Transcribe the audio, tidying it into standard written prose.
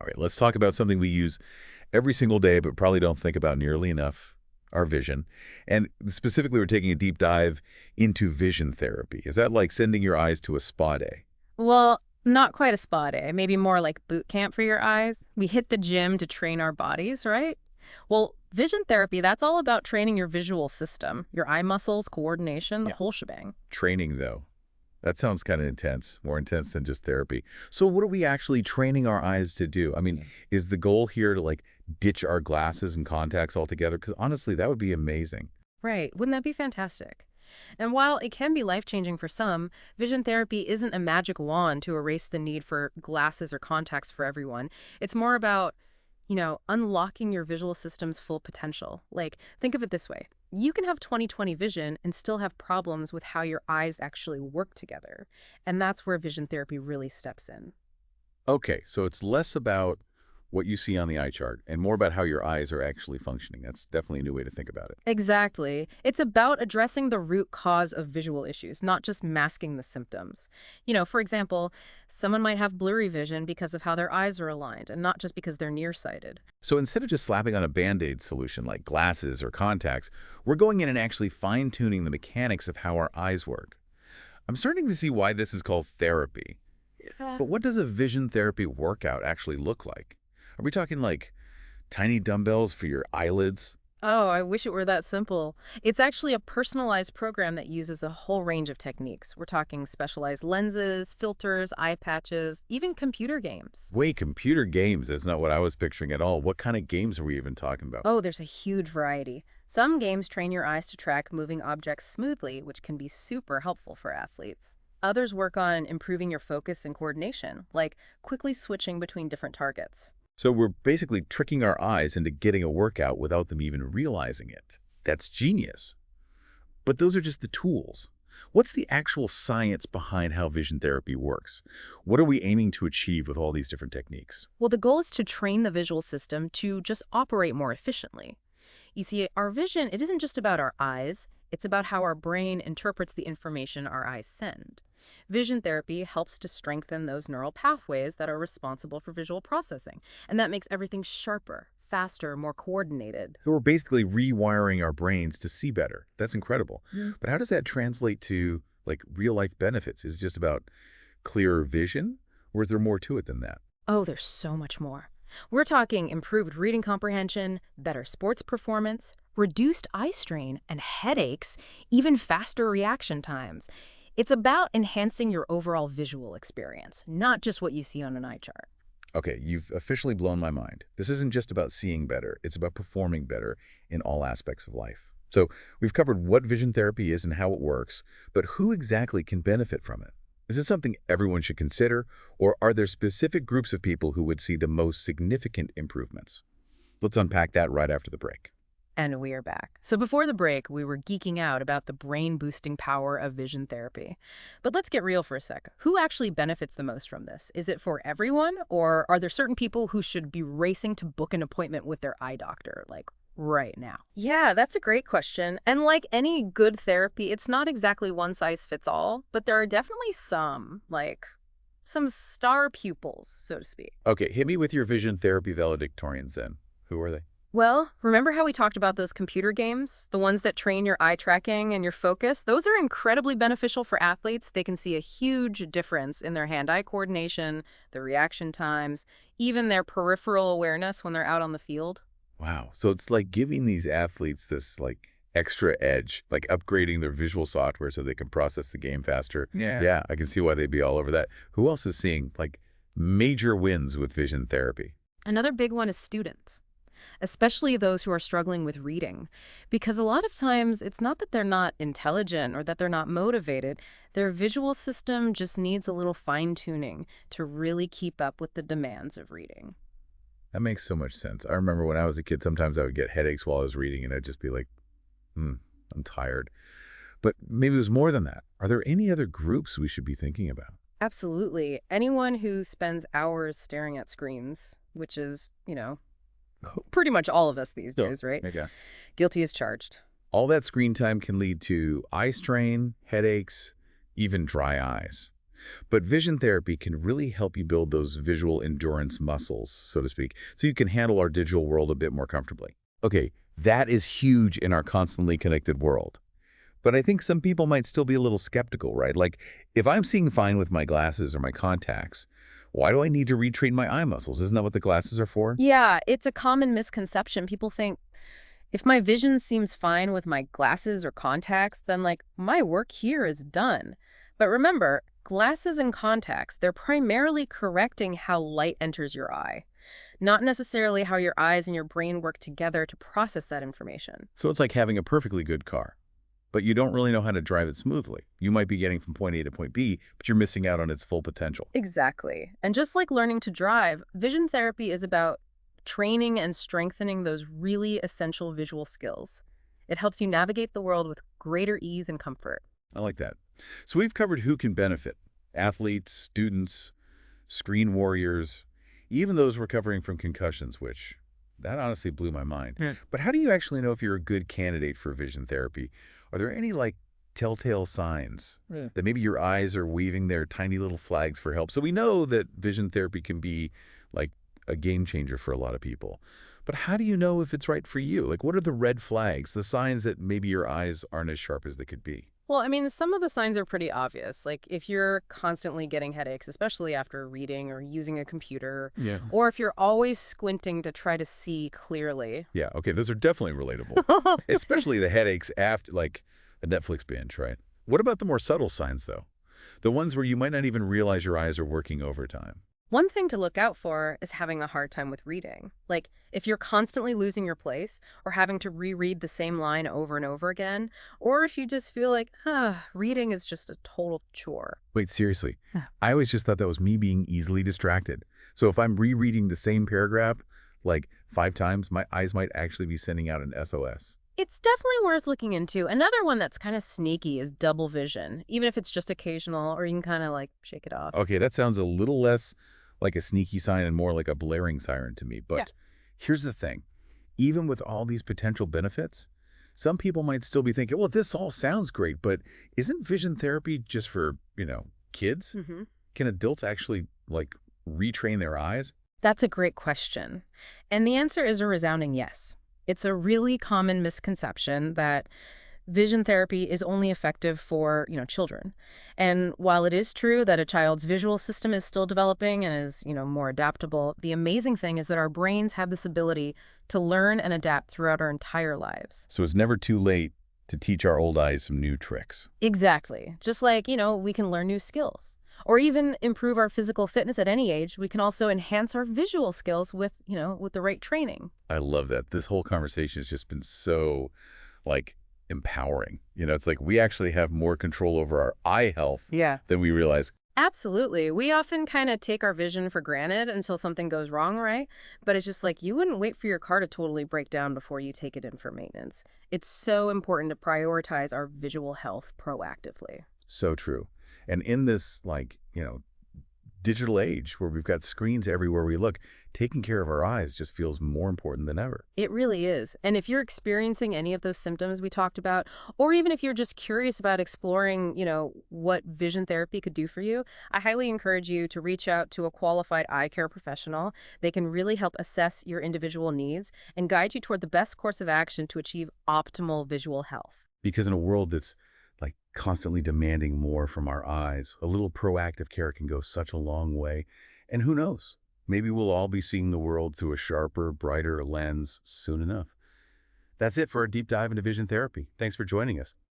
right, let's talk about something we use every single day but probably don't think about nearly enough, our vision. And specifically, we're taking a deep dive into vision therapy. Is that like sending your eyes to a spa day? Well, not quite a spa day, maybe more like boot camp for your eyes. We hit the gym to train our bodies, right? Well, vision therapy, that's all about training your visual system, your eye muscles, coordination, the Yeah. whole shebang. Training, though. That sounds kind of intense, more intense than just therapy. So what are we actually training our eyes to do? I mean, is the goal here to like ditch our glasses and contacts altogether? Because honestly, that would be amazing. Right, wouldn't that be fantastic? And while it can be life-changing for some, vision therapy isn't a magic wand to erase the need for glasses or contacts for everyone. It's more about, unlocking your visual system's full potential. Like, think of it this way. You can have 20/20 vision and still have problems with how your eyes actually work together. And that's where vision therapy really steps in. Okay, so it's less about what you see on the eye chart and more about how your eyes are actually functioning. That's definitely a new way to think about it. Exactly. It's about addressing the root cause of visual issues, not just masking the symptoms. For example, someone might have blurry vision because of how their eyes are aligned and not just because they're nearsighted. So instead of just slapping on a Band-Aid solution like glasses or contacts, we're going in and actually fine-tuning the mechanics of how our eyes work. I'm starting to see why this is called therapy. Yeah. But what does a vision therapy workout actually look like? Are we talking like tiny dumbbells for your eyelids? Oh, I wish it were that simple. It's actually a personalized program that uses a whole range of techniques. We're talking specialized lenses, filters, eye patches, even computer games. Wait, computer games. That's not what I was picturing at all. What kind of games are we even talking about? Oh, there's a huge variety. Some games train your eyes to track moving objects smoothly, which can be super helpful for athletes. Others work on improving your focus and coordination, like quickly switching between different targets. So we're basically tricking our eyes into getting a workout without them even realizing it. That's genius. But those are just the tools. What's the actual science behind how vision therapy works? What are we aiming to achieve with all these different techniques? Well, the goal is to train the visual system to just operate more efficiently. You see, our vision, it isn't just about our eyes, it's about how our brain interprets the information our eyes send. Vision therapy helps to strengthen those neural pathways that are responsible for visual processing, and that makes everything sharper, faster, more coordinated. So we're basically rewiring our brains to see better. That's incredible. But how does that translate to like real life benefits? Is it just about clearer vision, or is there more to it than that? Oh, there's so much more. We're talking improved reading comprehension, better sports performance, reduced eye strain and headaches, even faster reaction times. It's about enhancing your overall visual experience, not just what you see on an eye chart. Okay, you've officially blown my mind. This isn't just about seeing better, it's about performing better in all aspects of life. So we've covered what vision therapy is and how it works, but who exactly can benefit from it? Is this something everyone should consider, or are there specific groups of people who would see the most significant improvements? Let's unpack that right after the break. And we're back. So before the break, we were geeking out about the brain-boosting power of vision therapy. But let's get real for a sec. Who actually benefits the most from this? Is it for everyone, or are there certain people who should be racing to book an appointment with their eye doctor, like right now? Yeah, that's a great question. And like any good therapy, it's not exactly one size fits all, but there are definitely some star pupils, so to speak. Okay, hit me with your vision therapy valedictorians then. Who are they? Well, remember how we talked about those computer games? The ones that train your eye tracking and your focus? Those are incredibly beneficial for athletes. They can see a huge difference in their hand-eye coordination, their reaction times, even their peripheral awareness when they're out on the field. Wow. So it's like giving these athletes this like extra edge, like upgrading their visual software so they can process the game faster. Yeah. Yeah, I can see why they'd be all over that. Who else is seeing like major wins with vision therapy? Another big one is students, especially those who are struggling with reading. Because a lot of times, it's not that they're not intelligent or that they're not motivated. Their visual system just needs a little fine-tuning to really keep up with the demands of reading. That makes so much sense. I remember when I was a kid, sometimes I would get headaches while I was reading and I'd just be like, I'm tired. But maybe it was more than that. Are there any other groups we should be thinking about? Absolutely. Anyone who spends hours staring at screens, which is, pretty much all of us these So, days, right? okay. Guilty as charged. All that screen time can lead to eye strain, headaches, even dry eyes. But vision therapy can really help you build those visual endurance muscles, so to speak, so you can handle our digital world a bit more comfortably. Okay, that is huge in our constantly connected world. But I think some people might still be a little skeptical, right? Like, if I'm seeing fine with my glasses or my contacts, why do I need to retrain my eye muscles? Isn't that what the glasses are for? Yeah, it's a common misconception. People think if my vision seems fine with my glasses or contacts, then my work here is done. But remember, glasses and contacts, they're primarily correcting how light enters your eye, not necessarily how your eyes and your brain work together to process that information. So it's like having a perfectly good car, but you don't really know how to drive it smoothly. You might be getting from point A to point B, but you're missing out on its full potential. Exactly. And just like learning to drive, vision therapy is about training and strengthening those really essential visual skills. It helps you navigate the world with greater ease and comfort. I like that. So we've covered who can benefit: athletes, students, screen warriors, even those recovering from concussions, which that honestly blew my mind. Hmm. But how do you actually know if you're a good candidate for vision therapy? Are there any telltale signs Hmm. that maybe your eyes are waving their tiny little flags for help? So we know that vision therapy can be like a game changer for a lot of people. But how do you know if it's right for you? Like, what are the red flags, the signs that maybe your eyes aren't as sharp as they could be? Well, I mean, some of the signs are pretty obvious. Like if you're constantly getting headaches, especially after reading or using a computer, Yeah. or if you're always squinting to try to see clearly. Yeah, okay, those are definitely relatable. Especially the headaches after, like, a Netflix binge, right? What about the more subtle signs, though? The ones where you might not even realize your eyes are working overtime. One thing to look out for is having a hard time with reading. Like, if you're constantly losing your place or having to reread the same line over and over again, or if you just feel like, reading is just a total chore. Wait, seriously. Yeah. I always just thought that was me being easily distracted. So if I'm rereading the same paragraph, like 5 times, my eyes might actually be sending out an SOS. It's definitely worth looking into. Another one that's kind of sneaky is double vision, even if it's just occasional or you can kind of shake it off. Okay, that sounds a little less like a sneaky sign and more like a blaring siren to me. Yeah. But here's the thing. Even with all these potential benefits, some people might still be thinking, well, this all sounds great, but isn't vision therapy just for, kids? Hmm. Can adults actually, retrain their eyes? That's a great question. And the answer is a resounding yes. It's a really common misconception that vision therapy is only effective for, children. And while it is true that a child's visual system is still developing and is, more adaptable, the amazing thing is that our brains have this ability to learn and adapt throughout our entire lives. So it's never too late to teach our old eyes some new tricks. Exactly. Just like, we can learn new skills or even improve our physical fitness at any age, we can also enhance our visual skills with the right training. I love that. This whole conversation has just been so, like, empowering. It's like we actually have more control over our eye health Yeah. than we realize. Absolutely. We often kind of take our vision for granted until something goes wrong, right? But it's just like you wouldn't wait for your car to totally break down before you take it in for maintenance. It's so important to prioritize our visual health proactively. So true. And in this, digital age where we've got screens everywhere we look, taking care of our eyes just feels more important than ever. It really is. And if you're experiencing any of those symptoms we talked about, or even if you're just curious about exploring, what vision therapy could do for you, I highly encourage you to reach out to a qualified eye care professional. They can really help assess your individual needs and guide you toward the best course of action to achieve optimal visual health. Because in a world that's constantly demanding more from our eyes, a little proactive care can go such a long way. And who knows? Maybe we'll all be seeing the world through a sharper, brighter lens soon enough. That's it for our deep dive into vision therapy. Thanks for joining us.